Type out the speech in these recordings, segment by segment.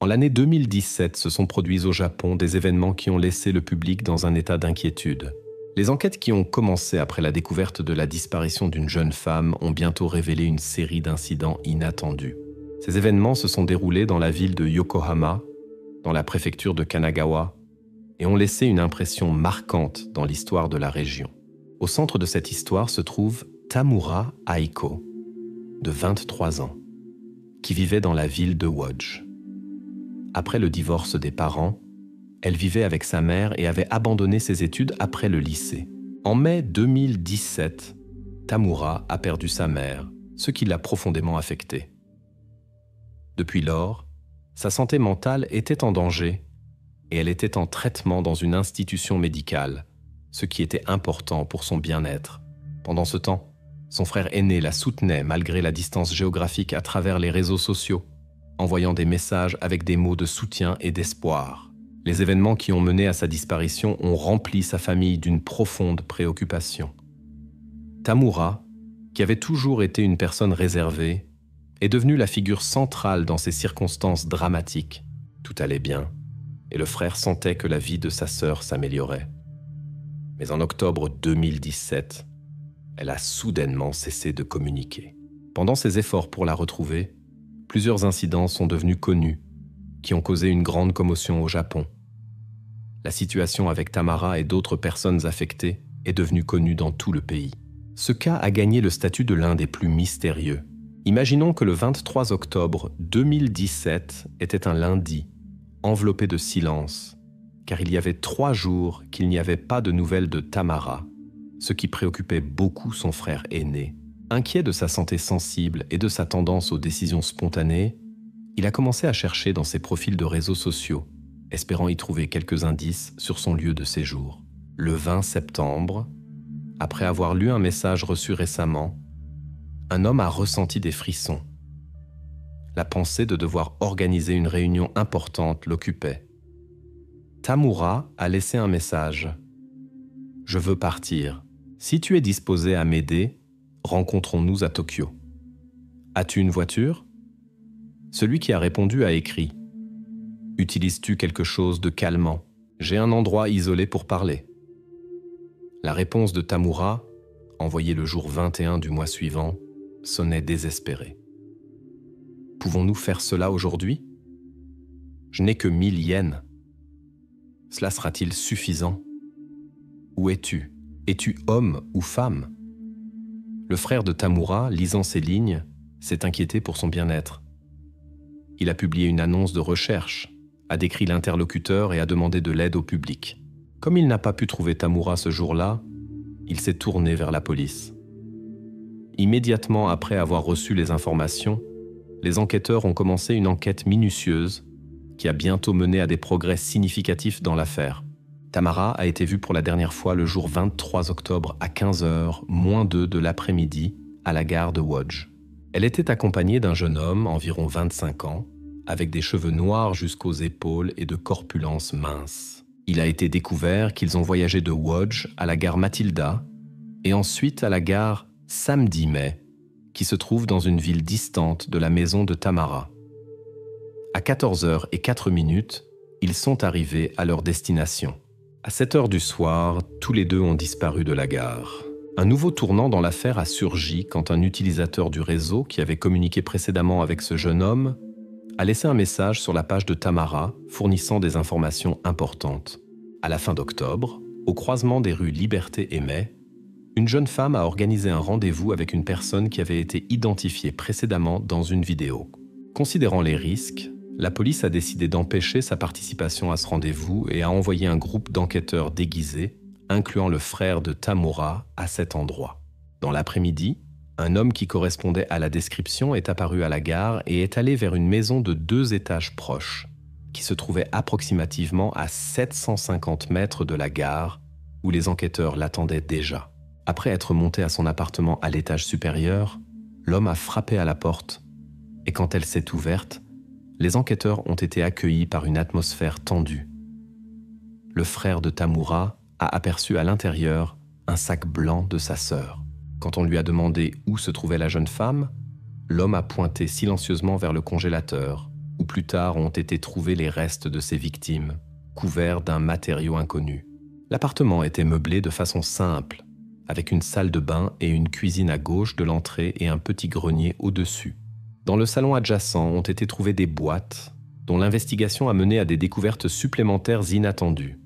En l'année 2017, se sont produits au Japon des événements qui ont laissé le public dans un état d'inquiétude. Les enquêtes qui ont commencé après la découverte de la disparition d'une jeune femme ont bientôt révélé une série d'incidents inattendus. Ces événements se sont déroulés dans la ville de Yokohama, dans la préfecture de Kanagawa, et ont laissé une impression marquante dans l'histoire de la région. Au centre de cette histoire se trouve Tamura Aiko, de 23 ans, qui vivait dans la ville de Wodge. Après le divorce des parents, elle vivait avec sa mère et avait abandonné ses études après le lycée. En mai 2017, Tamura a perdu sa mère, ce qui l'a profondément affectée. Depuis lors, sa santé mentale était en danger et elle était en traitement dans une institution médicale, ce qui était important pour son bien-être. Pendant ce temps, son frère aîné la soutenait malgré la distance géographique à travers les réseaux sociaux, envoyant des messages avec des mots de soutien et d'espoir. Les événements qui ont mené à sa disparition ont rempli sa famille d'une profonde préoccupation. Tamura, qui avait toujours été une personne réservée, est devenue la figure centrale dans ces circonstances dramatiques. Tout allait bien, et le frère sentait que la vie de sa sœur s'améliorait. Mais en octobre 2017, elle a soudainement cessé de communiquer. Pendant ses efforts pour la retrouver, plusieurs incidents sont devenus connus, qui ont causé une grande commotion au Japon. La situation avec Tamara et d'autres personnes affectées est devenue connue dans tout le pays. Ce cas a gagné le statut de l'un des plus mystérieux. Imaginons que le 23 octobre 2017 était un lundi, enveloppé de silence, car il y avait 3 jours qu'il n'y avait pas de nouvelles de Tamara, ce qui préoccupait beaucoup son frère aîné. Inquiet de sa santé sensible et de sa tendance aux décisions spontanées, il a commencé à chercher dans ses profils de réseaux sociaux, espérant y trouver quelques indices sur son lieu de séjour. Le 20 septembre, après avoir lu un message reçu récemment, un homme a ressenti des frissons. La pensée de devoir organiser une réunion importante l'occupait. Tamura a laissé un message. « Je veux partir. Si tu es disposé à m'aider, rencontrons-nous à Tokyo. As-tu une voiture ?» Celui qui a répondu a écrit « Utilises-tu quelque chose de calmant ? J'ai un endroit isolé pour parler. » La réponse de Tamura, envoyée le jour 21 du mois suivant, sonnait désespérée. « Pouvons-nous faire cela aujourd'hui ? Je n'ai que 1000 yens. Cela sera-t-il suffisant ? Où es-tu ? Es-tu homme ou femme ? » Le frère de Tamura, lisant ces lignes, s'est inquiété pour son bien-être. Il a publié une annonce de recherche, a décrit l'interlocuteur et a demandé de l'aide au public. Comme il n'a pas pu trouver Tamura ce jour-là, il s'est tourné vers la police. Immédiatement après avoir reçu les informations, les enquêteurs ont commencé une enquête minutieuse qui a bientôt mené à des progrès significatifs dans l'affaire. Tamara a été vue pour la dernière fois le jour 23 octobre à 15h, moins 2 de l'après-midi, à la gare de Wodge. Elle était accompagnée d'un jeune homme, environ 25 ans, avec des cheveux noirs jusqu'aux épaules et de corpulence mince. Il a été découvert qu'ils ont voyagé de Wodge à la gare Matilda et ensuite à la gare Samdi-Mai, qui se trouve dans une ville distante de la maison de Tamara. À 14h04, ils sont arrivés à leur destination. À 7h du soir, tous les deux ont disparu de la gare. Un nouveau tournant dans l'affaire a surgi quand un utilisateur du réseau qui avait communiqué précédemment avec ce jeune homme a laissé un message sur la page de Tamara fournissant des informations importantes. À la fin d'octobre, au croisement des rues Liberté et Mai, une jeune femme a organisé un rendez-vous avec une personne qui avait été identifiée précédemment dans une vidéo. Considérant les risques, la police a décidé d'empêcher sa participation à ce rendez-vous et a envoyé un groupe d'enquêteurs déguisés, incluant le frère de Tamura, à cet endroit. Dans l'après-midi, un homme qui correspondait à la description est apparu à la gare et est allé vers une maison de 2 étages proches, qui se trouvait approximativement à 750 mètres de la gare, où les enquêteurs l'attendaient déjà. Après être monté à son appartement à l'étage supérieur, l'homme a frappé à la porte, et quand elle s'est ouverte, les enquêteurs ont été accueillis par une atmosphère tendue. Le frère de Tamura a aperçu à l'intérieur un sac blanc de sa sœur. Quand on lui a demandé où se trouvait la jeune femme, l'homme a pointé silencieusement vers le congélateur, où plus tard ont été trouvés les restes de ses victimes, couverts d'un matériau inconnu. L'appartement était meublé de façon simple, avec une salle de bain et une cuisine à gauche de l'entrée et un petit grenier au-dessus. Dans le salon adjacent ont été trouvées des boîtes, dont l'investigation a mené à des découvertes supplémentaires inattendues.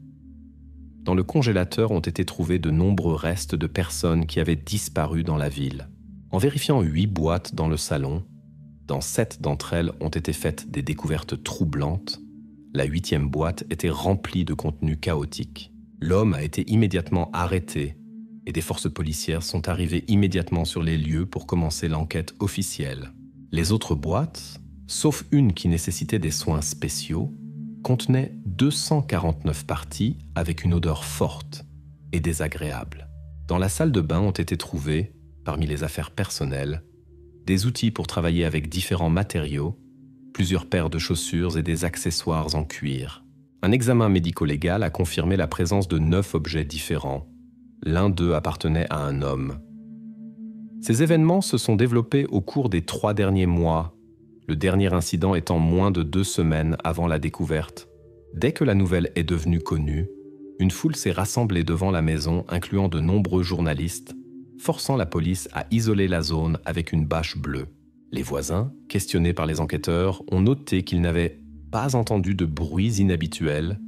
Dans le congélateur ont été trouvés de nombreux restes de personnes qui avaient disparu dans la ville. En vérifiant 8 boîtes dans le salon, dans 7 d'entre elles ont été faites des découvertes troublantes. La 8e boîte était remplie de contenu chaotique. L'homme a été immédiatement arrêté et des forces policières sont arrivées immédiatement sur les lieux pour commencer l'enquête officielle. Les autres boîtes, sauf une qui nécessitait des soins spéciaux, contenaient 249 parties avec une odeur forte et désagréable. Dans la salle de bain ont été trouvés, parmi les affaires personnelles, des outils pour travailler avec différents matériaux, plusieurs paires de chaussures et des accessoires en cuir. Un examen médico-légal a confirmé la présence de 9 objets différents. L'un d'eux appartenait à un homme. Ces événements se sont développés au cours des 3 derniers mois, le dernier incident étant moins de 2 semaines avant la découverte. Dès que la nouvelle est devenue connue, une foule s'est rassemblée devant la maison, incluant de nombreux journalistes, forçant la police à isoler la zone avec une bâche bleue. Les voisins, questionnés par les enquêteurs, ont noté qu'ils n'avaient pas entendu de bruits inhabituels,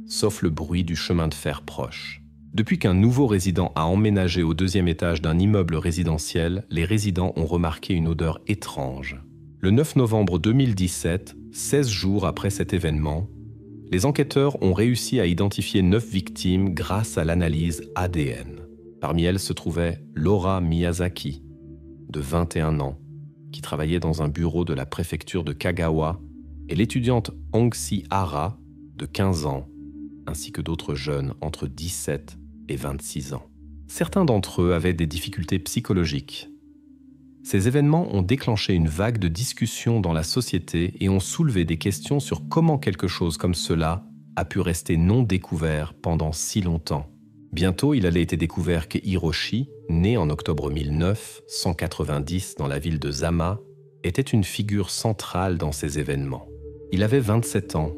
sauf le bruit du chemin de fer proche. Depuis qu'un nouveau résident a emménagé au 2e étage d'un immeuble résidentiel, les résidents ont remarqué une odeur étrange. Le 9 novembre 2017, 16 jours après cet événement, les enquêteurs ont réussi à identifier 9 victimes grâce à l'analyse ADN. Parmi elles se trouvait Laura Miyazaki, de 21 ans, qui travaillait dans un bureau de la préfecture de Kagawa, et l'étudiante Hongsi Hara, de 15 ans, ainsi que d'autres jeunes entre 17 et 26 ans. Certains d'entre eux avaient des difficultés psychologiques. Ces événements ont déclenché une vague de discussions dans la société et ont soulevé des questions sur comment quelque chose comme cela a pu rester non découvert pendant si longtemps. Bientôt, il allait être découvert que Hiroshi, né en octobre 1990 dans la ville de Zama, était une figure centrale dans ces événements. Il avait 27 ans,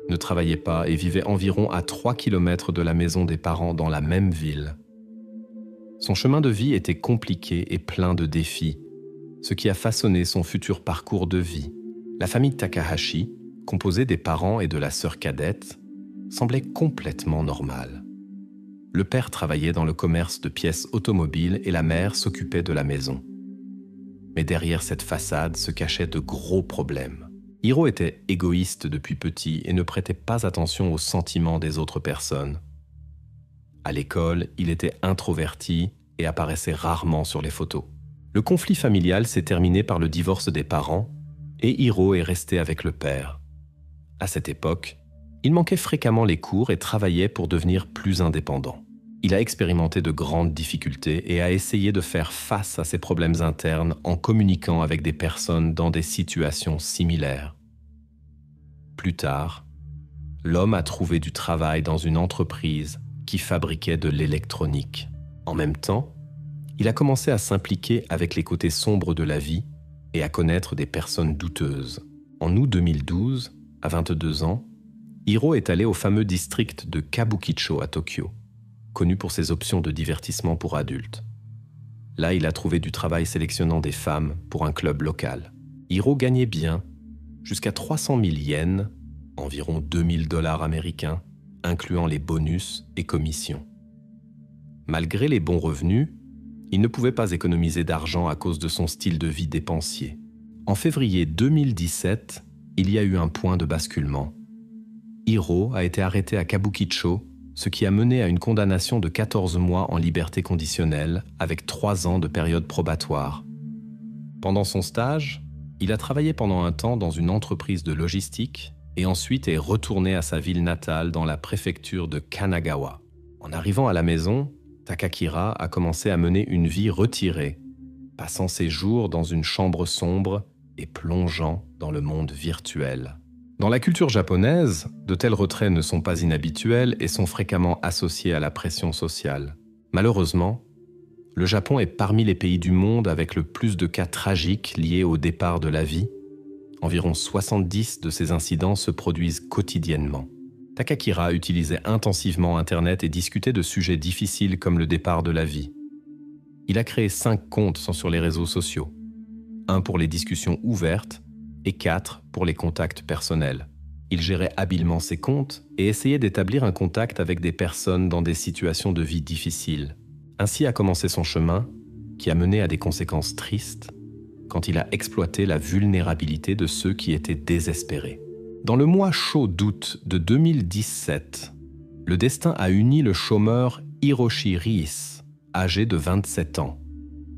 ne travaillait pas et vivait environ à 3 km de la maison des parents dans la même ville. Son chemin de vie était compliqué et plein de défis, ce qui a façonné son futur parcours de vie. La famille Takahashi, composée des parents et de la sœur cadette, semblait complètement normale. Le père travaillait dans le commerce de pièces automobiles et la mère s'occupait de la maison. Mais derrière cette façade se cachaient de gros problèmes. Hiro était égoïste depuis petit et ne prêtait pas attention aux sentiments des autres personnes. À l'école, il était introverti et apparaissait rarement sur les photos. Le conflit familial s'est terminé par le divorce des parents et Hiro est resté avec le père. À cette époque, il manquait fréquemment les cours et travaillait pour devenir plus indépendant. Il a expérimenté de grandes difficultés et a essayé de faire face à ses problèmes internes en communiquant avec des personnes dans des situations similaires. Plus tard, l'homme a trouvé du travail dans une entreprise qui fabriquait de l'électronique. En même temps, il a commencé à s'impliquer avec les côtés sombres de la vie et à connaître des personnes douteuses. En août 2012, à 22 ans, Hiro est allé au fameux district de Kabukicho à Tokyo, connu pour ses options de divertissement pour adultes. Là, il a trouvé du travail sélectionnant des femmes pour un club local. Hiro gagnait bien, jusqu'à 300 000 yens, environ 2000 $ américains, incluant les bonus et commissions. Malgré les bons revenus, il ne pouvait pas économiser d'argent à cause de son style de vie dépensier. En février 2017, il y a eu un point de basculement. Hiro a été arrêté à Kabukicho, ce qui a mené à une condamnation de 14 mois en liberté conditionnelle avec 3 ans de période probatoire. Pendant son stage, il a travaillé pendant un temps dans une entreprise de logistique et ensuite est retourné à sa ville natale dans la préfecture de Kanagawa. En arrivant à la maison, Takakira a commencé à mener une vie retirée, passant ses jours dans une chambre sombre et plongeant dans le monde virtuel. Dans la culture japonaise, de tels retraits ne sont pas inhabituels et sont fréquemment associés à la pression sociale. Malheureusement, le Japon est parmi les pays du monde avec le plus de cas tragiques liés au départ de la vie, Environ 70 de ces incidents se produisent quotidiennement. Takakira utilisait intensivement Internet et discutait de sujets difficiles comme le départ de la vie. Il a créé 5 comptes sur les réseaux sociaux. 1 pour les discussions ouvertes et 4 pour les contacts personnels. Il gérait habilement ses comptes et essayait d'établir un contact avec des personnes dans des situations de vie difficiles. Ainsi a commencé son chemin, qui a mené à des conséquences tristes, quand il a exploité la vulnérabilité de ceux qui étaient désespérés. Dans le mois chaud d'août de 2017, le destin a uni le chômeur Hiroshi Riis, âgé de 27 ans,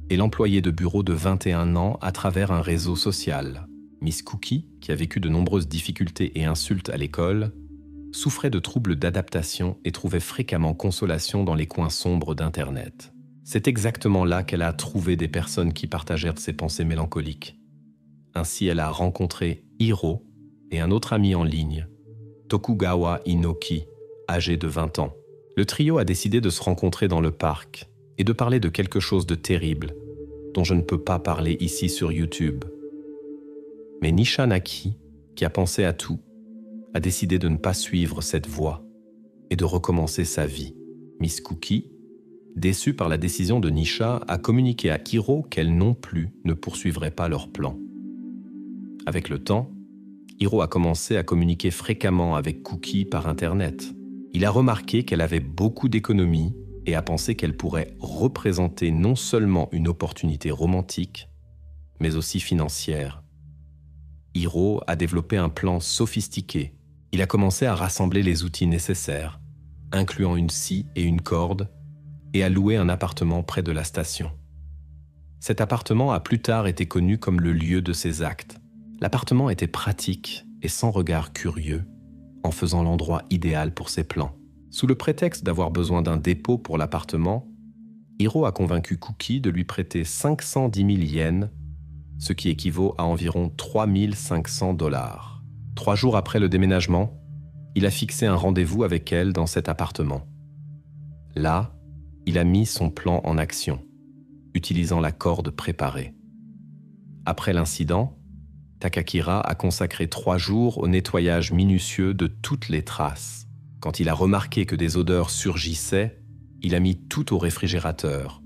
et l'employé de bureau de 21 ans à travers un réseau social. Miss Cookie, qui a vécu de nombreuses difficultés et insultes à l'école, souffrait de troubles d'adaptation et trouvait fréquemment consolation dans les coins sombres d'Internet. C'est exactement là qu'elle a trouvé des personnes qui partagèrent ses pensées mélancoliques. Ainsi, elle a rencontré Hiro et un autre ami en ligne, Tokugawa Inoki, âgé de 20 ans. Le trio a décidé de se rencontrer dans le parc et de parler de quelque chose de terrible, dont je ne peux pas parler ici sur YouTube. Mais Nisha Naki, qui a pensé à tout, a décidé de ne pas suivre cette voie et de recommencer sa vie. Miss Cookie, déçue par la décision de Nisha, a communiqué à Hiro qu'elle non plus ne poursuivrait pas leur plan. Avec le temps, Hiro a commencé à communiquer fréquemment avec Cookie par Internet. Il a remarqué qu'elle avait beaucoup d'économies et a pensé qu'elle pourrait représenter non seulement une opportunité romantique, mais aussi financière. Hiro a développé un plan sophistiqué. Il a commencé à rassembler les outils nécessaires, incluant une scie et une corde, et a loué un appartement près de la station. Cet appartement a plus tard été connu comme le lieu de ses actes. L'appartement était pratique et sans regard curieux, en faisant l'endroit idéal pour ses plans. Sous le prétexte d'avoir besoin d'un dépôt pour l'appartement, Hiro a convaincu Cookie de lui prêter 510 000 yens, ce qui équivaut à environ 3 500 $. 3 jours après le déménagement, il a fixé un rendez-vous avec elle dans cet appartement. Là, il a mis son plan en action, utilisant la corde préparée. Après l'incident, Takakira a consacré 3 jours au nettoyage minutieux de toutes les traces. Quand il a remarqué que des odeurs surgissaient, il a mis tout au réfrigérateur.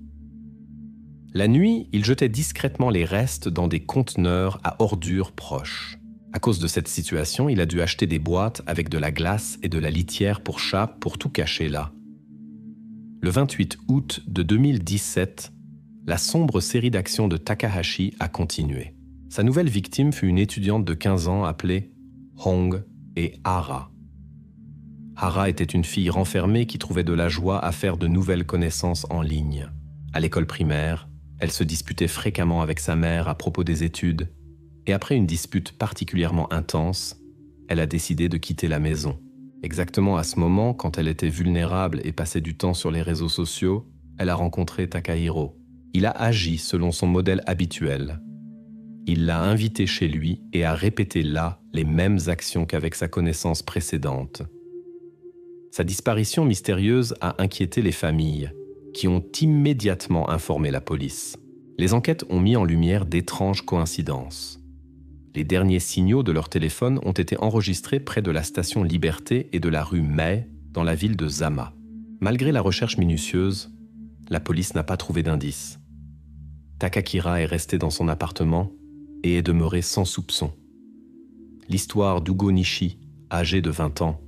La nuit, il jetait discrètement les restes dans des conteneurs à ordures proches. À cause de cette situation, il a dû acheter des boîtes avec de la glace et de la litière pour chat pour tout cacher là. Le 28 août de 2017, la sombre série d'actions de Takahashi a continué. Sa nouvelle victime fut une étudiante de 15 ans appelée Hong et Hara. Hara était une fille renfermée qui trouvait de la joie à faire de nouvelles connaissances en ligne. À l'école primaire, elle se disputait fréquemment avec sa mère à propos des études, et après une dispute particulièrement intense, elle a décidé de quitter la maison. Exactement à ce moment, quand elle était vulnérable et passait du temps sur les réseaux sociaux, elle a rencontré Takahiro. Il a agi selon son modèle habituel. Il l'a invité chez lui et a répété là les mêmes actions qu'avec sa connaissance précédente. Sa disparition mystérieuse a inquiété les familles, qui ont immédiatement informé la police. Les enquêtes ont mis en lumière d'étranges coïncidences. Les derniers signaux de leur téléphone ont été enregistrés près de la station Liberté et de la rue Mai, dans la ville de Zama. Malgré la recherche minutieuse, la police n'a pas trouvé d'indices. Takakira est resté dans son appartement et est demeuré sans soupçon. L'histoire d'Ugo Nishi, âgé de 20 ans,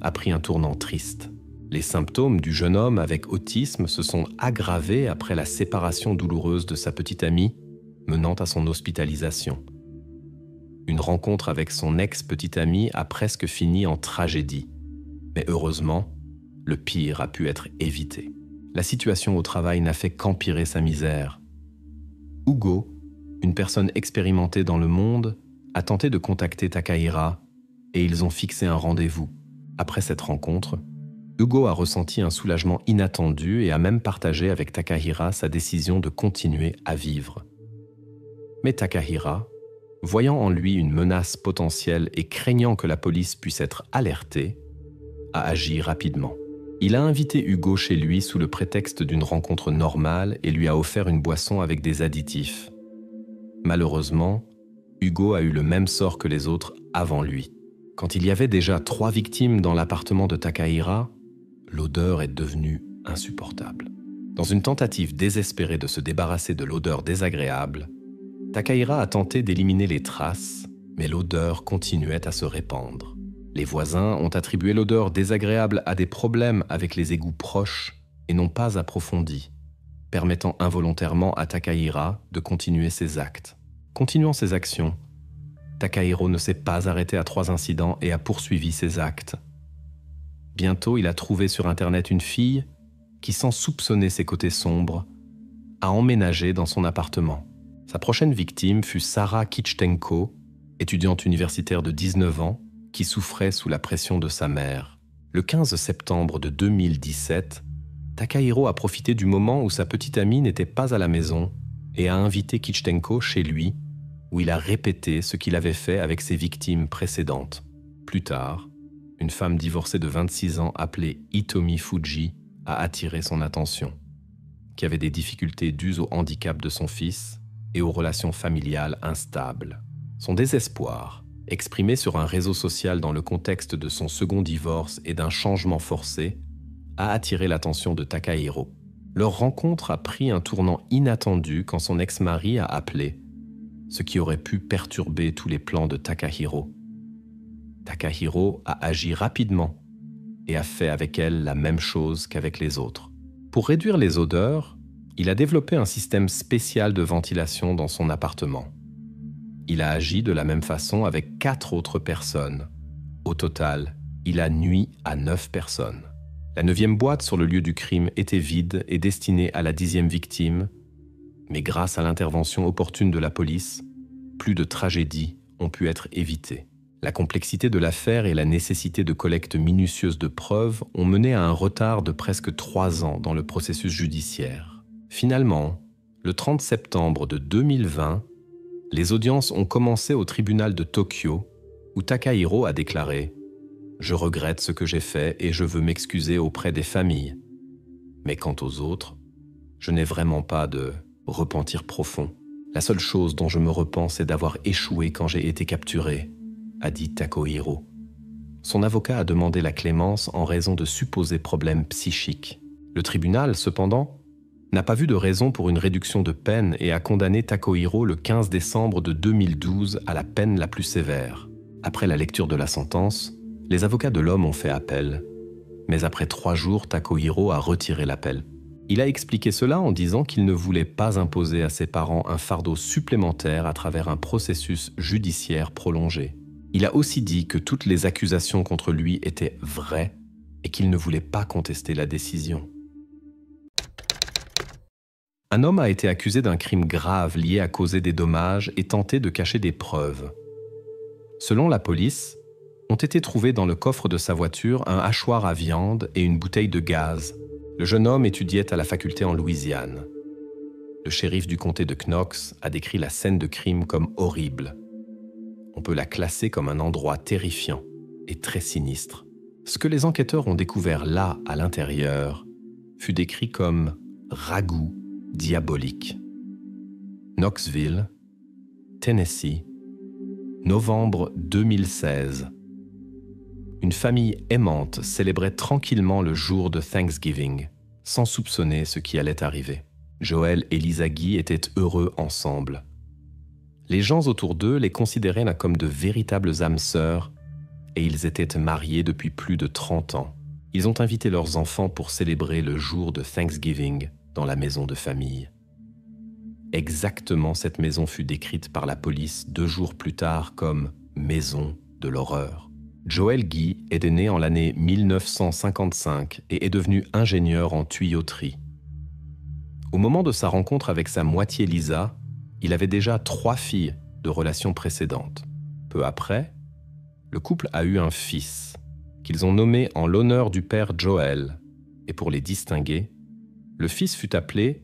a pris un tournant triste. Les symptômes du jeune homme avec autisme se sont aggravés après la séparation douloureuse de sa petite amie, menant à son hospitalisation. Une rencontre avec son ex-petite amie a presque fini en tragédie. Mais heureusement, le pire a pu être évité. La situation au travail n'a fait qu'empirer sa misère. Ugo, une personne expérimentée dans le monde, a tenté de contacter Takahira et ils ont fixé un rendez-vous. Après cette rencontre, Ugo a ressenti un soulagement inattendu et a même partagé avec Takahira sa décision de continuer à vivre. Mais Takahira, voyant en lui une menace potentielle et craignant que la police puisse être alertée, a agi rapidement. Il a invité Ugo chez lui sous le prétexte d'une rencontre normale et lui a offert une boisson avec des additifs. Malheureusement, Hugo a eu le même sort que les autres avant lui. Quand il y avait déjà 3 victimes dans l'appartement de Takahira, l'odeur est devenue insupportable. Dans une tentative désespérée de se débarrasser de l'odeur désagréable, Takahira a tenté d'éliminer les traces, mais l'odeur continuait à se répandre. Les voisins ont attribué l'odeur désagréable à des problèmes avec les égouts proches et n'ont pas approfondi, permettant involontairement à Takahira de continuer ses actes. Continuant ses actions, Takahiro ne s'est pas arrêté à 3 incidents et a poursuivi ses actes. Bientôt, il a trouvé sur Internet une fille qui, sans soupçonner ses côtés sombres, a emménagé dans son appartement. Sa prochaine victime fut Sarah Kichtenko, étudiante universitaire de 19 ans, qui souffrait sous la pression de sa mère. Le 15 septembre de 2017, Takahiro a profité du moment où sa petite amie n'était pas à la maison et a invité Kichtenko chez lui, où il a répété ce qu'il avait fait avec ses victimes précédentes. Plus tard, une femme divorcée de 26 ans appelée Hitomi Fuji a attiré son attention, qui avait des difficultés dues au handicap de son fils et aux relations familiales instables. Son désespoir, exprimé sur un réseau social dans le contexte de son second divorce et d'un changement forcé, a attiré l'attention de Takahiro. Leur rencontre a pris un tournant inattendu quand son ex-mari a appelé, ce qui aurait pu perturber tous les plans de Takahiro. Takahiro a agi rapidement et a fait avec elle la même chose qu'avec les autres. Pour réduire les odeurs, il a développé un système spécial de ventilation dans son appartement. Il a agi de la même façon avec 4 autres personnes. Au total, il a nui à 9 personnes. La 9e boîte sur le lieu du crime était vide et destinée à la 10e victime, mais grâce à l'intervention opportune de la police, plus de tragédies ont pu être évitées. La complexité de l'affaire et la nécessité de collecte minutieuse de preuves ont mené à un retard de presque 3 ans dans le processus judiciaire. Finalement, le 30 septembre de 2020, les audiences ont commencé au tribunal de Tokyo, où Takahiro a déclaré « Je regrette ce que j'ai fait et je veux m'excuser auprès des familles. Mais quant aux autres, je n'ai vraiment pas de repentir profond. La seule chose dont je me repens, c'est d'avoir échoué quand j'ai été capturé, a dit Takahiro. Son avocat a demandé la clémence en raison de supposés problèmes psychiques. Le tribunal, cependant, n'a pas vu de raison pour une réduction de peine et a condamné Takahiro le 15 décembre de 2012 à la peine la plus sévère. Après la lecture de la sentence, les avocats de l'homme ont fait appel, mais après 3 jours, Takahiro a retiré l'appel. Il a expliqué cela en disant qu'il ne voulait pas imposer à ses parents un fardeau supplémentaire à travers un processus judiciaire prolongé. Il a aussi dit que toutes les accusations contre lui étaient vraies et qu'il ne voulait pas contester la décision. Un homme a été accusé d'un crime grave lié à causer des dommages et tenter de cacher des preuves. Selon la police, ont été trouvés dans le coffre de sa voiture un hachoir à viande et une bouteille de gaz. Le jeune homme étudiait à la faculté en Louisiane. Le shérif du comté de Knox a décrit la scène de crime comme horrible. On peut la classer comme un endroit terrifiant et très sinistre. Ce que les enquêteurs ont découvert là, à l'intérieur, fut décrit comme ragoût diabolique. Knoxville, Tennessee, novembre 2016. Une famille aimante célébrait tranquillement le jour de Thanksgiving, sans soupçonner ce qui allait arriver. Joel et Lisa Guy étaient heureux ensemble. Les gens autour d'eux les considéraient comme de véritables âmes sœurs et ils étaient mariés depuis plus de 30 ans. Ils ont invité leurs enfants pour célébrer le jour de Thanksgiving dans la maison de famille. Exactement cette maison fut décrite par la police 2 jours plus tard comme « maison de l'horreur ». Joel Guy est né en l'année 1955 et est devenu ingénieur en tuyauterie. Au moment de sa rencontre avec sa moitié Lisa, il avait déjà 3 filles de relations précédentes. Peu après, le couple a eu un fils, qu'ils ont nommé en l'honneur du père Joel, et pour les distinguer, le fils fut appelé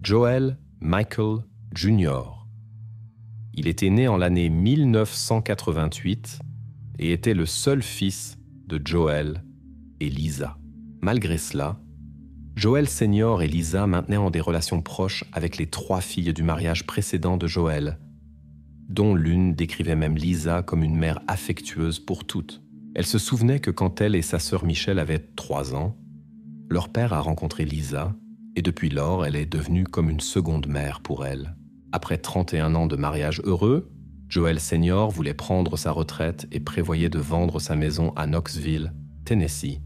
Joel Michael Jr. Il était né en l'année 1988 et était le seul fils de Joel et Lisa. Malgré cela, Joel Senior et Lisa maintenaient des relations proches avec les 3 filles du mariage précédent de Joel, dont l'une décrivait même Lisa comme une mère affectueuse pour toutes. Elle se souvenait que quand elle et sa sœur Michelle avaient 3 ans, leur père a rencontré Lisa et depuis lors, elle est devenue comme une seconde mère pour elle. Après 31 ans de mariage heureux, Joel Senior voulait prendre sa retraite et prévoyait de vendre sa maison à Knoxville, Tennessee.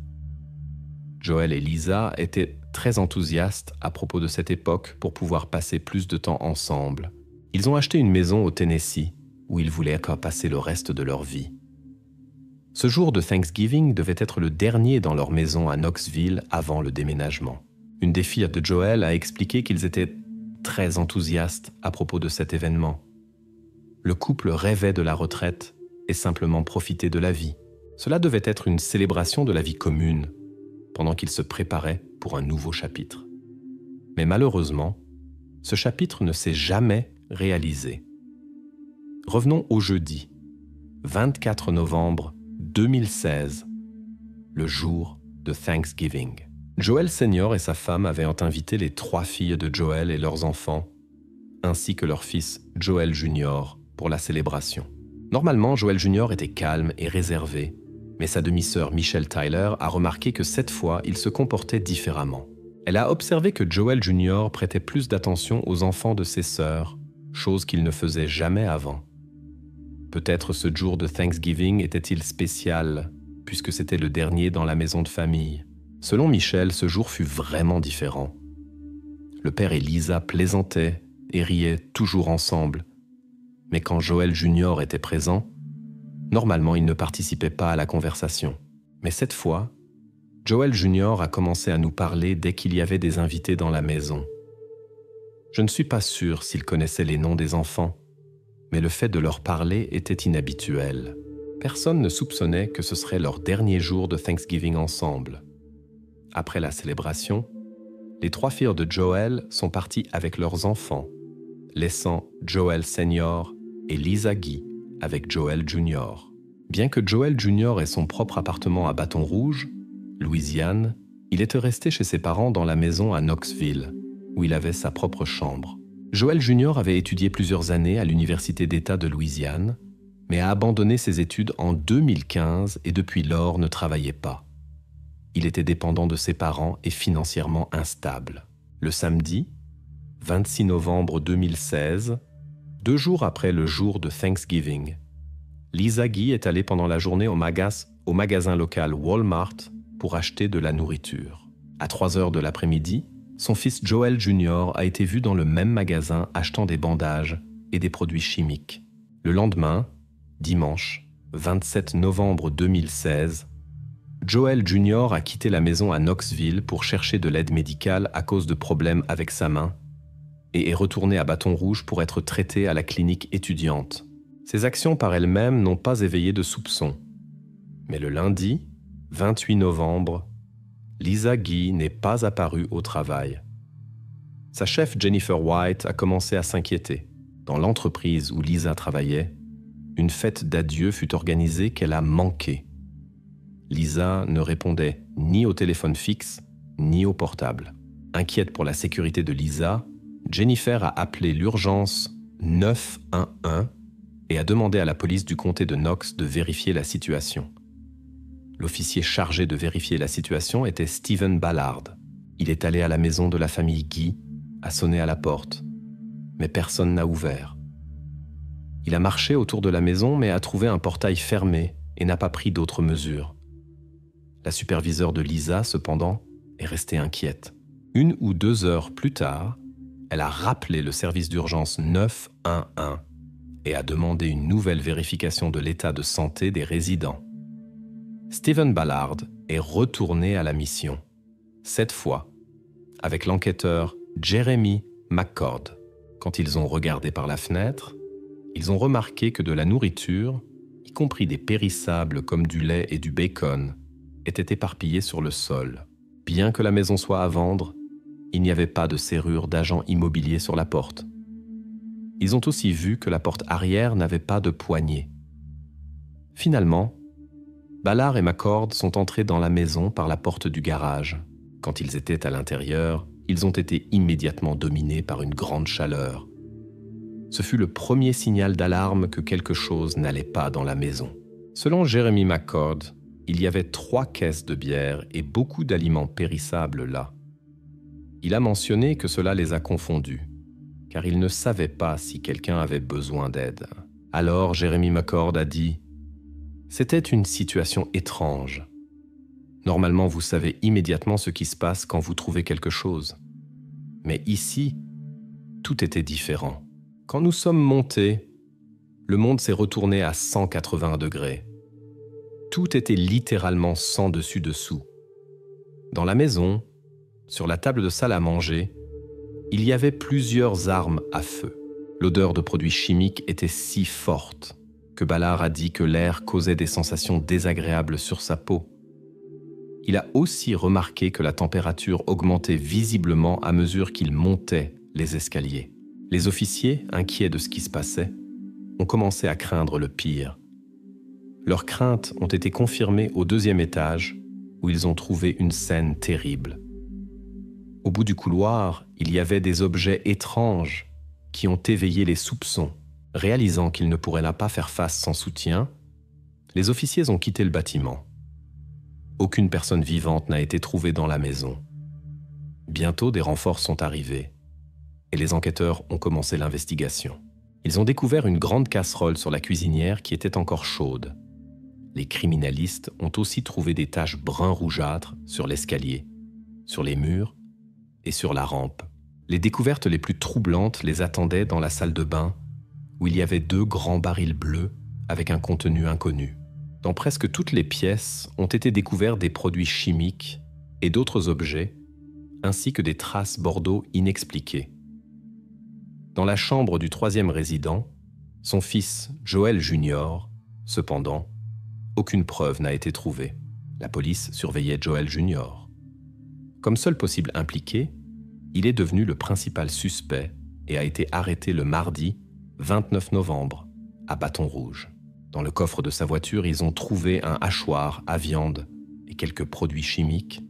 Joel et Lisa étaient très enthousiastes à propos de cette époque pour pouvoir passer plus de temps ensemble. Ils ont acheté une maison au Tennessee où ils voulaient passer le reste de leur vie. Ce jour de Thanksgiving devait être le dernier dans leur maison à Knoxville avant le déménagement. Une des filles de Joel a expliqué qu'ils étaient très enthousiastes à propos de cet événement. Le couple rêvait de la retraite et simplement profiter de la vie. Cela devait être une célébration de la vie commune, pendant qu'ils se préparaient pour un nouveau chapitre. Mais malheureusement, ce chapitre ne s'est jamais réalisé. Revenons au jeudi, 24 novembre 2016, le jour de Thanksgiving. Joel Senior et sa femme avaient invité les 3 filles de Joel et leurs enfants, ainsi que leur fils Joel Jr. pour la célébration. Normalement, Joel Jr. était calme et réservé, mais sa demi-sœur Michelle Tyler a remarqué que cette fois, il se comportait différemment. Elle a observé que Joel Jr. prêtait plus d'attention aux enfants de ses sœurs, chose qu'il ne faisait jamais avant. Peut-être ce jour de Thanksgiving était-il spécial, puisque c'était le dernier dans la maison de famille. Selon Michelle, ce jour fut vraiment différent. Le père et Lisa plaisantaient et riaient toujours ensemble. Mais quand Joel Jr. était présent, normalement il ne participait pas à la conversation. Mais cette fois, Joel Jr. a commencé à nous parler dès qu'il y avait des invités dans la maison. Je ne suis pas sûr s'il connaissait les noms des enfants, mais le fait de leur parler était inhabituel. Personne ne soupçonnait que ce serait leur dernier jour de Thanksgiving ensemble. Après la célébration, les 3 filles de Joel sont parties avec leurs enfants, laissant Joel Senior et Lisa Guy avec Joel Jr. Bien que Joel Jr. ait son propre appartement à Baton Rouge, Louisiane, il était resté chez ses parents dans la maison à Knoxville, où il avait sa propre chambre. Joel Jr. avait étudié plusieurs années à l'Université d'État de Louisiane, mais a abandonné ses études en 2015 et depuis lors ne travaillait pas. Il était dépendant de ses parents et financièrement instable. Le samedi, 26 novembre 2016, 2 jours après le jour de Thanksgiving, Lisa Guy est allée pendant la journée au magasin local Walmart pour acheter de la nourriture. À 3 heures de l'après-midi, son fils Joel Jr. a été vu dans le même magasin achetant des bandages et des produits chimiques. Le lendemain, dimanche, 27 novembre 2016, Joel Jr. a quitté la maison à Knoxville pour chercher de l'aide médicale à cause de problèmes avec sa main et est retourné à Baton Rouge pour être traité à la clinique étudiante. Ses actions par elles-mêmes n'ont pas éveillé de soupçons. Mais le lundi, 28 novembre, Lisa Guy n'est pas apparue au travail. Sa chef Jennifer White a commencé à s'inquiéter. Dans l'entreprise où Lisa travaillait, une fête d'adieu fut organisée qu'elle a manquée. Lisa ne répondait ni au téléphone fixe, ni au portable. Inquiète pour la sécurité de Lisa, Jennifer a appelé l'urgence 911 et a demandé à la police du comté de Knox de vérifier la situation. L'officier chargé de vérifier la situation était Stephen Ballard. Il est allé à la maison de la famille Guy, a sonné à la porte, mais personne n'a ouvert. Il a marché autour de la maison mais a trouvé un portail fermé et n'a pas pris d'autres mesures. La superviseure de Lisa, cependant, est restée inquiète. 1 ou 2 heures plus tard, elle a rappelé le service d'urgence 911 et a demandé une nouvelle vérification de l'état de santé des résidents. Stephen Ballard est retourné à la mission, cette fois avec l'enquêteur Jeremy McCord. Quand ils ont regardé par la fenêtre, ils ont remarqué que de la nourriture, y compris des périssables comme du lait et du bacon, était éparpillée sur le sol. Bien que la maison soit à vendre, il n'y avait pas de serrure d'agent immobilier sur la porte. Ils ont aussi vu que la porte arrière n'avait pas de poignée. Finalement, Ballard et McCord sont entrés dans la maison par la porte du garage. Quand ils étaient à l'intérieur, ils ont été immédiatement dominés par une grande chaleur. Ce fut le premier signal d'alarme que quelque chose n'allait pas dans la maison. Selon Jeremy McCord, il y avait 3 caisses de bière et beaucoup d'aliments périssables là. Il a mentionné que cela les a confondus, car il ne savait pas si quelqu'un avait besoin d'aide. Alors Jeremy McCord a dit « C'était une situation étrange. Normalement, vous savez immédiatement ce qui se passe quand vous trouvez quelque chose. Mais ici, tout était différent. Quand nous sommes montés, le monde s'est retourné à 180 degrés. Tout était littéralement sans dessus-dessous. Dans la maison, sur la table de salle à manger, il y avait plusieurs armes à feu. L'odeur de produits chimiques était si forte que Ballard a dit que l'air causait des sensations désagréables sur sa peau. Il a aussi remarqué que la température augmentait visiblement à mesure qu'il montait les escaliers. Les officiers, inquiets de ce qui se passait, ont commencé à craindre le pire. Leurs craintes ont été confirmées au 2e étage, où ils ont trouvé une scène terrible. Au bout du couloir, il y avait des objets étranges qui ont éveillé les soupçons. Réalisant qu'ils ne pourraient là pas faire face sans soutien, les officiers ont quitté le bâtiment. Aucune personne vivante n'a été trouvée dans la maison. Bientôt, des renforts sont arrivés et les enquêteurs ont commencé l'investigation. Ils ont découvert une grande casserole sur la cuisinière qui était encore chaude. Les criminalistes ont aussi trouvé des taches brun rougeâtres sur l'escalier, sur les murs et sur la rampe. Les découvertes les plus troublantes les attendaient dans la salle de bain, où il y avait 2 grands barils bleus avec un contenu inconnu. Dans presque toutes les pièces ont été découverts des produits chimiques et d'autres objets, ainsi que des traces Bordeaux inexpliquées. Dans la chambre du 3e résident, son fils Joel Jr., cependant, aucune preuve n'a été trouvée. La police surveillait Joel Jr. Comme seul possible impliqué, il est devenu le principal suspect et a été arrêté le mardi 29 novembre à Bâton Rouge. Dans le coffre de sa voiture, ils ont trouvé un hachoir à viande et quelques produits chimiques.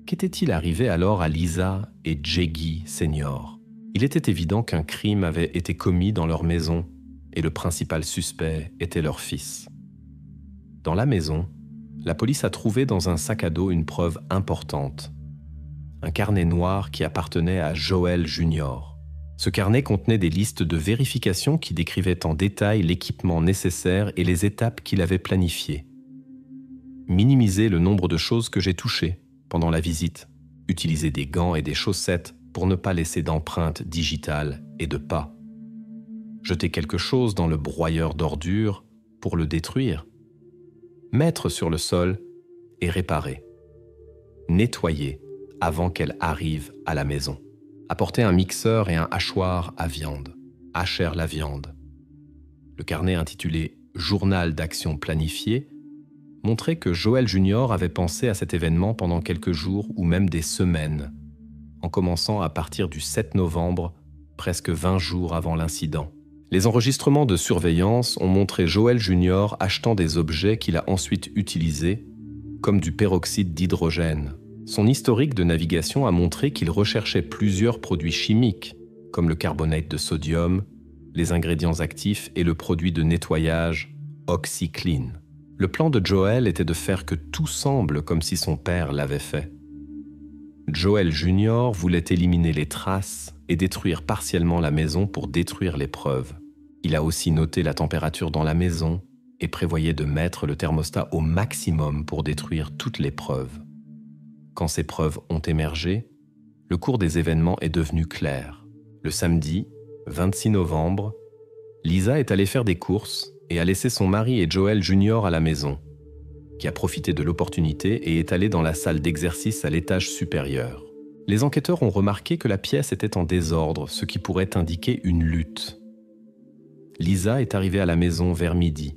Qu'était-il arrivé alors à Lisa et Jeggy Senior? Il était évident qu'un crime avait été commis dans leur maison et le principal suspect était leur fils. Dans la maison, la police a trouvé dans un sac à dos une preuve importante. Un carnet noir qui appartenait à Joel Jr. Ce carnet contenait des listes de vérification qui décrivaient en détail l'équipement nécessaire et les étapes qu'il avait planifiées. Minimiser le nombre de choses que j'ai touchées pendant la visite. Utiliser des gants et des chaussettes pour ne pas laisser d'empreintes digitales et de pas. Jeter quelque chose dans le broyeur d'ordures pour le détruire. Mettre sur le sol et réparer. Nettoyer avant qu'elle arrive à la maison. Apporter un mixeur et un hachoir à viande. Hacher la viande. Le carnet intitulé « Journal d'action planifiée » montrait que Joel Jr. avait pensé à cet événement pendant quelques jours ou même des semaines, en commençant à partir du 7 novembre, presque 20 jours avant l'incident. Les enregistrements de surveillance ont montré Joel Jr. achetant des objets qu'il a ensuite utilisés, comme du peroxyde d'hydrogène. Son historique de navigation a montré qu'il recherchait plusieurs produits chimiques, comme le carbonate de sodium, les ingrédients actifs et le produit de nettoyage OxyClean. Le plan de Joel était de faire que tout semble comme si son père l'avait fait. Joel Jr. voulait éliminer les traces et détruire partiellement la maison pour détruire les preuves. Il a aussi noté la température dans la maison et prévoyait de mettre le thermostat au maximum pour détruire toutes les preuves. Quand ces preuves ont émergé, le cours des événements est devenu clair. Le samedi, 26 novembre, Lisa est allée faire des courses et a laissé son mari et Joel Jr. à la maison, qui a profité de l'opportunité et est allé dans la salle d'exercice à l'étage supérieur. Les enquêteurs ont remarqué que la pièce était en désordre, ce qui pourrait indiquer une lutte. Lisa est arrivée à la maison vers midi.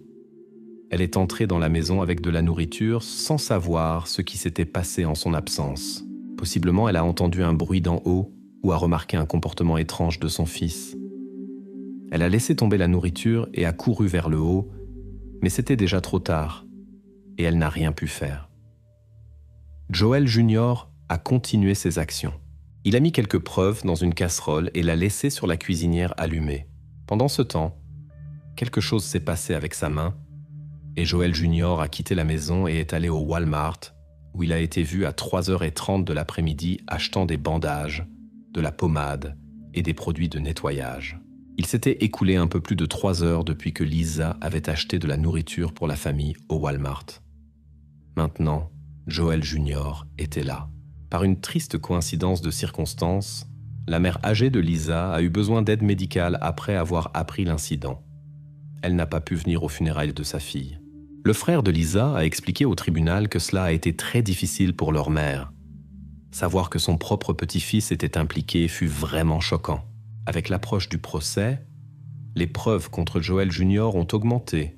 Elle est entrée dans la maison avec de la nourriture sans savoir ce qui s'était passé en son absence. Possiblement, elle a entendu un bruit d'en haut ou a remarqué un comportement étrange de son fils. Elle a laissé tomber la nourriture et a couru vers le haut, mais c'était déjà trop tard et elle n'a rien pu faire. Joel Jr. a continué ses actions. Il a mis quelques preuves dans une casserole et l'a laissée sur la cuisinière allumée. Pendant ce temps, quelque chose s'est passé avec sa main et Joel Jr. a quitté la maison et est allé au Walmart où il a été vu à 3h30 de l'après-midi achetant des bandages, de la pommade et des produits de nettoyage. Il s'était écoulé un peu plus de 3 heures depuis que Lisa avait acheté de la nourriture pour la famille au Walmart. Maintenant, Joel Jr. était là. Par une triste coïncidence de circonstances, la mère âgée de Lisa a eu besoin d'aide médicale après avoir appris l'incident. Elle n'a pas pu venir aux funérailles de sa fille. Le frère de Lisa a expliqué au tribunal que cela a été très difficile pour leur mère. Savoir que son propre petit-fils était impliqué fut vraiment choquant. Avec l'approche du procès, les preuves contre Joel Jr. ont augmenté,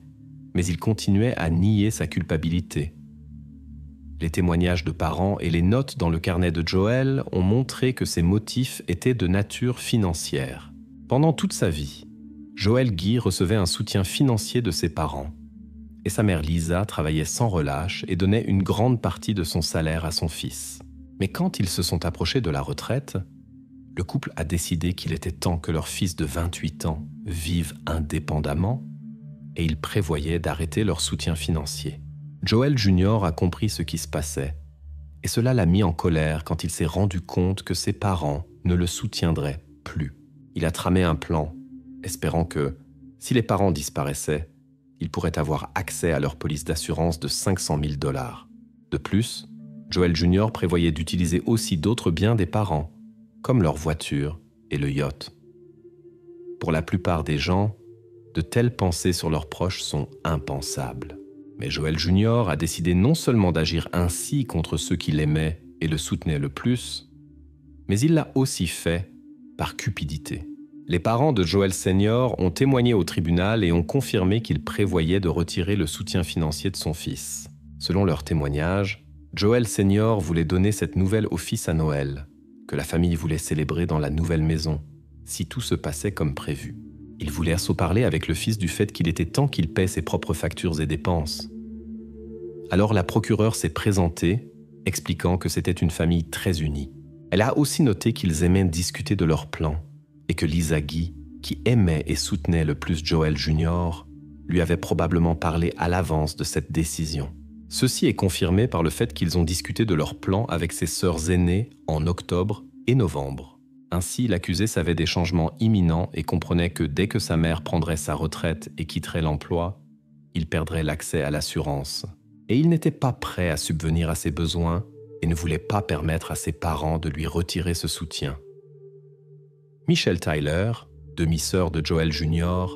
mais il continuait à nier sa culpabilité. Les témoignages de parents et les notes dans le carnet de Joel ont montré que ses motifs étaient de nature financière. Pendant toute sa vie, Joel Guy recevait un soutien financier de ses parents. Et sa mère Lisa travaillait sans relâche et donnait une grande partie de son salaire à son fils. Mais quand ils se sont approchés de la retraite, le couple a décidé qu'il était temps que leur fils de 28 ans vive indépendamment et ils prévoyaient d'arrêter leur soutien financier. Joel Jr. a compris ce qui se passait et cela l'a mis en colère quand il s'est rendu compte que ses parents ne le soutiendraient plus. Il a tramé un plan, espérant que, si les parents disparaissaient, il pourrait avoir accès à leur police d'assurance de 500 000 $. De plus, Joel Jr. prévoyait d'utiliser aussi d'autres biens des parents, comme leur voiture et le yacht. Pour la plupart des gens, de telles pensées sur leurs proches sont impensables. Mais Joel Jr. a décidé non seulement d'agir ainsi contre ceux qui l'aimaient et le soutenaient le plus, mais il l'a aussi fait par cupidité. Les parents de Joel Sr. ont témoigné au tribunal et ont confirmé qu'ils prévoyaient de retirer le soutien financier de son fils. Selon leur témoignage, Joel Sr. voulait donner cette nouvelle au fils à Noël, que la famille voulait célébrer dans la nouvelle maison, si tout se passait comme prévu. Il voulait parler avec le fils du fait qu'il était temps qu'il paie ses propres factures et dépenses. Alors la procureure s'est présentée, expliquant que c'était une famille très unie. Elle a aussi noté qu'ils aimaient discuter de leurs plans et que Lisa Guy, qui aimait et soutenait le plus Joel Jr., lui avait probablement parlé à l'avance de cette décision. Ceci est confirmé par le fait qu'ils ont discuté de leurs plans avec ses sœurs aînées en octobre et novembre. Ainsi, l'accusé savait des changements imminents et comprenait que dès que sa mère prendrait sa retraite et quitterait l'emploi, il perdrait l'accès à l'assurance. Et il n'était pas prêt à subvenir à ses besoins et ne voulait pas permettre à ses parents de lui retirer ce soutien. Michelle Tyler, demi-sœur de Joel Jr.,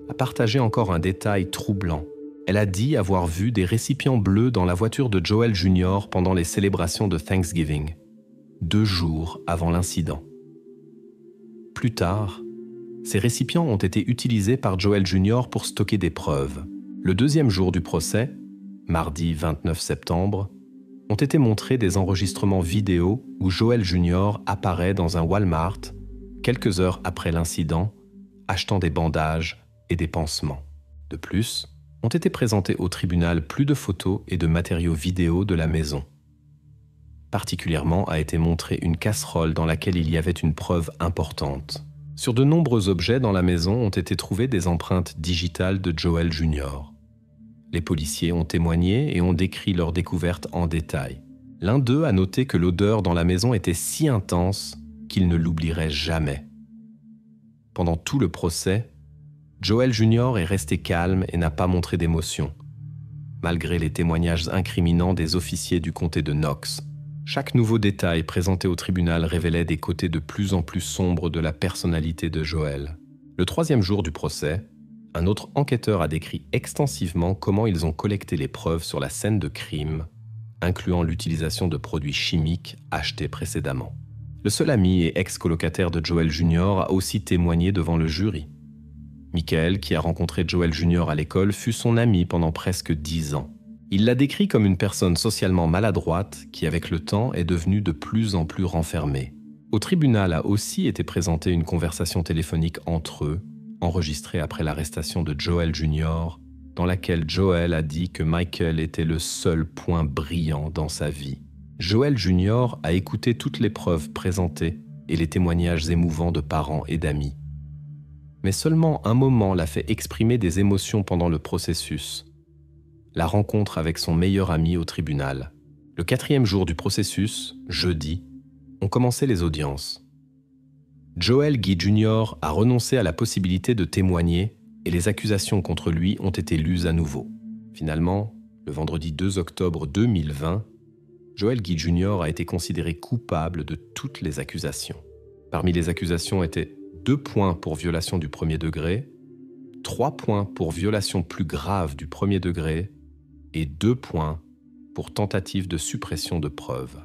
a partagé encore un détail troublant. Elle a dit avoir vu des récipients bleus dans la voiture de Joel Jr. pendant les célébrations de Thanksgiving, 2 jours avant l'incident. Plus tard, ces récipients ont été utilisés par Joel Jr. pour stocker des preuves. Le 2e jour du procès, mardi 29 septembre, ont été montrés des enregistrements vidéo où Joel Jr. apparaît dans un Walmart quelques heures après l'incident, achetant des bandages et des pansements. De plus, ont été présentés au tribunal plus de photos et de matériaux vidéo de la maison. Particulièrement a été montrée une casserole dans laquelle il y avait une preuve importante. Sur de nombreux objets dans la maison ont été trouvées des empreintes digitales de Joel Jr. Les policiers ont témoigné et ont décrit leur découverte en détail. L'un d'eux a noté que l'odeur dans la maison était si intense qu'il ne l'oublierait jamais. Pendant tout le procès, Joel Jr. est resté calme et n'a pas montré d'émotion, malgré les témoignages incriminants des officiers du comté de Knox. Chaque nouveau détail présenté au tribunal révélait des côtés de plus en plus sombres de la personnalité de Joel. Le 3e jour du procès, un autre enquêteur a décrit extensivement comment ils ont collecté les preuves sur la scène de crime, incluant l'utilisation de produits chimiques achetés précédemment. Le seul ami et ex-colocataire de Joel Jr. a aussi témoigné devant le jury. Michael, qui a rencontré Joel Jr. à l'école, fut son ami pendant presque 10 ans. Il l'a décrit comme une personne socialement maladroite qui, avec le temps, est devenue de plus en plus renfermée. Au tribunal a aussi été présentée une conversation téléphonique entre eux, enregistrée après l'arrestation de Joel Jr., dans laquelle Joel a dit que Michael était le seul point brillant dans sa vie. Joel Jr. a écouté toutes les preuves présentées et les témoignages émouvants de parents et d'amis. Mais seulement un moment l'a fait exprimer des émotions pendant le processus. La rencontre avec son meilleur ami au tribunal. Le 4e jour du processus, jeudi, ont commencé les audiences. Joel Guy Jr. a renoncé à la possibilité de témoigner et les accusations contre lui ont été lues à nouveau. Finalement, le vendredi 2 octobre 2020, Joel Guy Jr. a été considéré coupable de toutes les accusations. Parmi les accusations étaient 2 points pour violation du 1er degré, 3 points pour violation plus grave du 1er degré et 2 points pour tentative de suppression de preuves.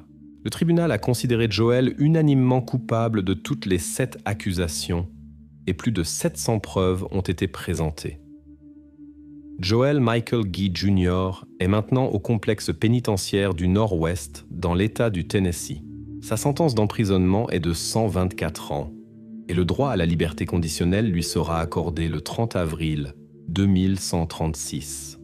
Le tribunal a considéré Joel unanimement coupable de toutes les 7 accusations et plus de 700 preuves ont été présentées. Joel Michael Guy Jr. est maintenant au complexe pénitentiaire du Nord-Ouest dans l'État du Tennessee. Sa sentence d'emprisonnement est de 124 ans et le droit à la liberté conditionnelle lui sera accordé le 30 avril 2136.